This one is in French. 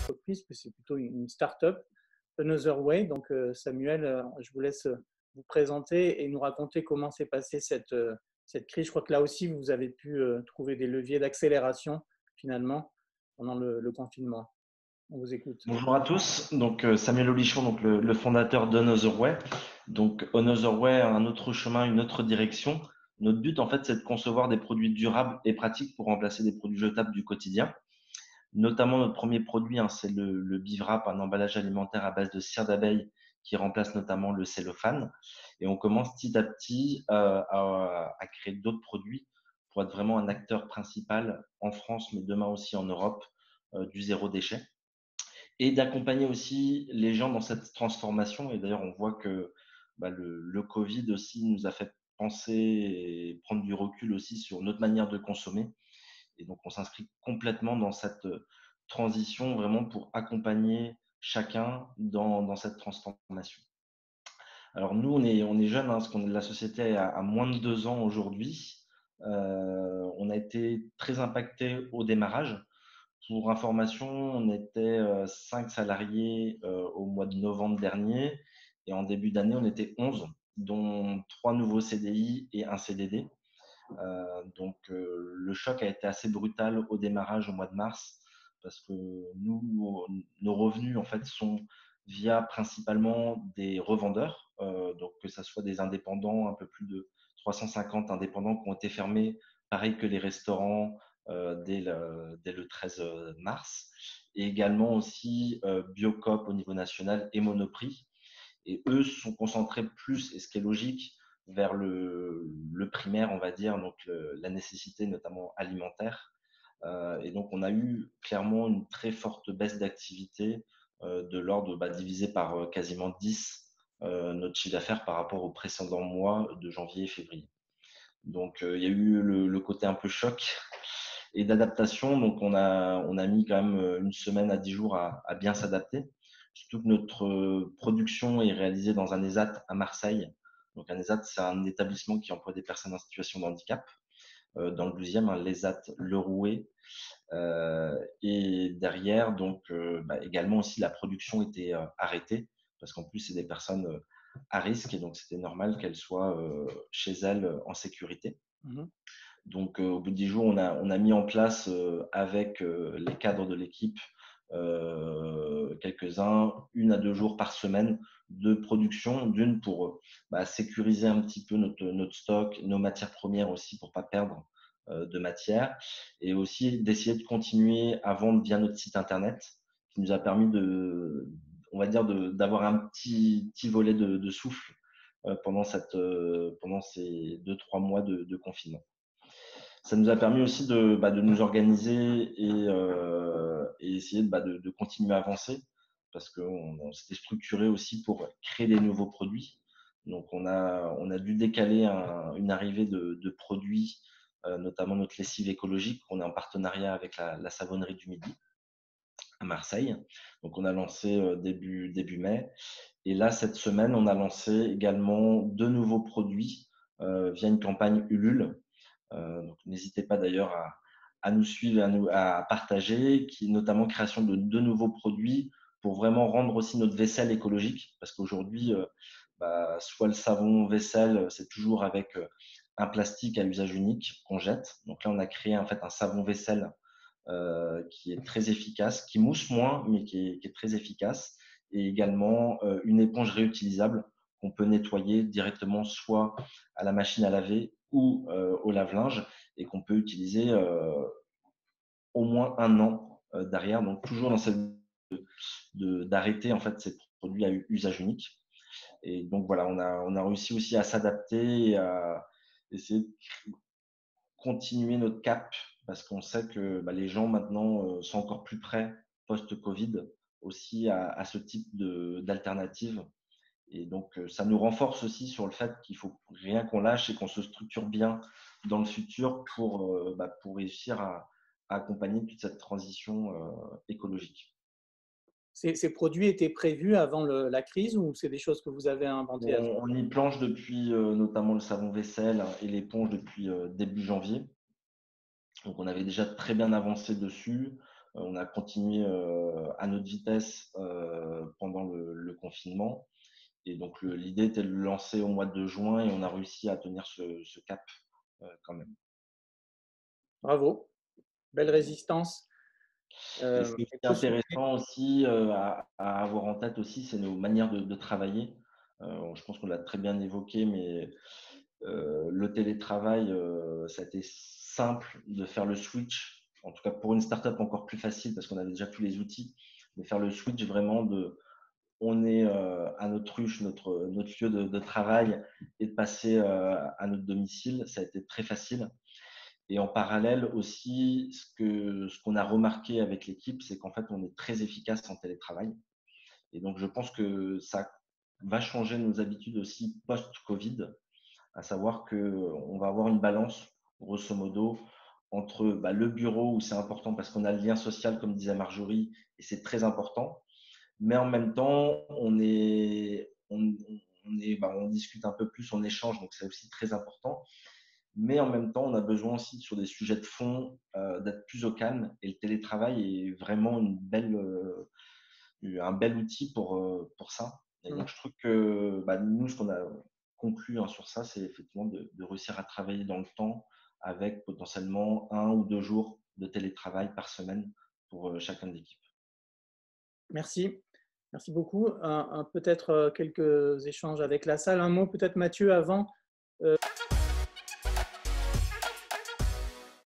entreprise, que c'est plutôt une start-up, Another Way. Donc, Samuel, je vous laisse vous présenter et nous raconter comment s'est passée cette crise. Je crois que là aussi, vous avez pu trouver des leviers d'accélération finalement pendant le confinement. On vous écoute. Bonjour à tous, donc Samuel Olichon, donc le fondateur d'Another Way. Donc Another Way, un autre chemin, une autre direction. Notre but en fait, c'est de concevoir des produits durables et pratiques pour remplacer des produits jetables du quotidien. Notamment notre premier produit, hein, c'est le Bivrap, un emballage alimentaire à base de cire d'abeille qui remplace notamment le cellophane. Et on commence petit à petit à créer d'autres produits pour être vraiment un acteur principal en France, mais demain aussi en Europe, du zéro déchet. Et d'accompagner aussi les gens dans cette transformation. Et d'ailleurs, on voit que le Covid aussi nous a fait penser et prendre du recul aussi sur notre manière de consommer. Et donc, on s'inscrit complètement dans cette transition vraiment pour accompagner chacun dans cette transformation. Alors, nous, on est jeunes, hein, parce qu'on est la société à moins de 2 ans aujourd'hui. On a été très impacté au démarrage. Pour information, on était 5 salariés au mois de novembre dernier et en début d'année, on était 11, dont 3 nouveaux CDI et un CDD. Donc, le choc a été assez brutal au démarrage au mois de mars parce que nous, nos revenus en fait sont via principalement des revendeurs, donc que ce soit des indépendants, un peu plus de 350 indépendants qui ont été fermés, pareil que les restaurants dès le 13 mars, et également aussi Biocop au niveau national et Monoprix. Et eux se sont concentrés plus, et ce qui est logique, vers le primaire, on va dire, donc la nécessité notamment alimentaire. Et donc, on a eu clairement une très forte baisse d'activité de l'ordre divisé par quasiment 10 notre chiffre d'affaires par rapport aux précédents mois de janvier et février. Donc, il y a eu le côté un peu choc et d'adaptation. Donc, on a mis quand même une semaine à 10 jours à bien s'adapter. Surtout que notre production est réalisée dans un ESAT à Marseille. Donc, un ESAT, c'est un établissement qui emploie des personnes en situation de handicap. Dans le 12e, l'ESAT Le Rouet. Et derrière, donc, également aussi, la production était arrêtée parce qu'en plus, c'est des personnes à risque et donc c'était normal qu'elles soient chez elles en sécurité. Mmh. Donc, au bout de 10 jours, on a mis en place avec les cadres de l'équipe quelques-uns, 1 à 2 jours par semaine de production, d'une pour sécuriser un petit peu notre stock, nos matières premières aussi pour pas perdre de matière, et aussi d'essayer de continuer à vendre via notre site internet, qui nous a permis on va dire, d'avoir un petit volet de souffle pendant ces 2-3 mois de confinement. Ça nous a permis aussi de nous organiser et essayer de continuer à avancer parce qu'on s'était structuré aussi pour créer des nouveaux produits. Donc, on a dû décaler une arrivée de produits, notamment notre lessive écologique, qu'on est en partenariat avec la savonnerie du Midi à Marseille. Donc, on a lancé début mai. Et là, cette semaine, on a lancé également 2 nouveaux produits via une campagne Ulule. Donc, n'hésitez pas d'ailleurs à nous suivre, à partager, qui est notamment création de 2 nouveaux produits pour vraiment rendre aussi notre vaisselle écologique. Parce qu'aujourd'hui, soit le savon vaisselle, c'est toujours avec un plastique à usage unique qu'on jette. Donc là, on a créé en fait un savon vaisselle qui est très efficace, qui mousse moins, mais qui est très efficace. Et également une éponge réutilisable qu'on peut nettoyer directement soit à la machine à laver ou au lave-linge et qu'on peut utiliser au moins 1 an derrière. Donc toujours dans cette d'arrêter en fait ces produits à usage unique. Et donc voilà, on a réussi aussi à s'adapter et à essayer de continuer notre cap parce qu'on sait que les gens maintenant sont encore plus prêts post-Covid aussi à ce type d'alternative. Et donc, ça nous renforce aussi sur le fait qu'il faut rien qu'on lâche et qu'on se structure bien dans le futur pour réussir à accompagner toute cette transition écologique. Ces produits étaient prévus avant la crise ou c'est des choses que vous avez inventées à On y planche depuis notamment le savon vaisselle et l'éponge depuis début janvier. Donc, on avait déjà très bien avancé dessus. On a continué à notre vitesse pendant le confinement. Et donc, l'idée était de le lancer au mois de juin et on a réussi à tenir ce cap quand même. Bravo, belle résistance. Et ce qui est Il faut souligner. intéressant aussi à avoir en tête aussi, c'est nos manières de travailler. Je pense qu'on l'a très bien évoqué, mais le télétravail, ça a été simple de faire le switch. En tout cas, pour une startup, encore plus facile parce qu'on avait déjà tous les outils. Mais faire le switch vraiment on est à notre ruche, notre lieu de travail et de passer à notre domicile, ça a été très facile. Et en parallèle aussi, ce qu'on a remarqué avec l'équipe, c'est qu'en fait, on est très efficace en télétravail. Et donc, je pense que ça va changer nos habitudes aussi post-Covid, à savoir qu'on va avoir une balance, grosso modo, entre le bureau où c'est important parce qu'on a le lien social, comme disait Marjorie, et c'est très important. Mais en même temps, on discute un peu plus, on échange, donc c'est aussi très important. Mais en même temps, on a besoin aussi sur des sujets de fond d'être plus au calme. Et le télétravail est vraiment un bel outil pour ça. Et donc, je trouve que nous, ce qu'on a conclu sur ça, c'est effectivement de réussir à travailler dans le temps avec potentiellement 1 ou 2 jours de télétravail par semaine pour chacun de l'équipe. Merci. Merci beaucoup. Peut-être quelques échanges avec la salle. Un mot peut-être Mathieu avant.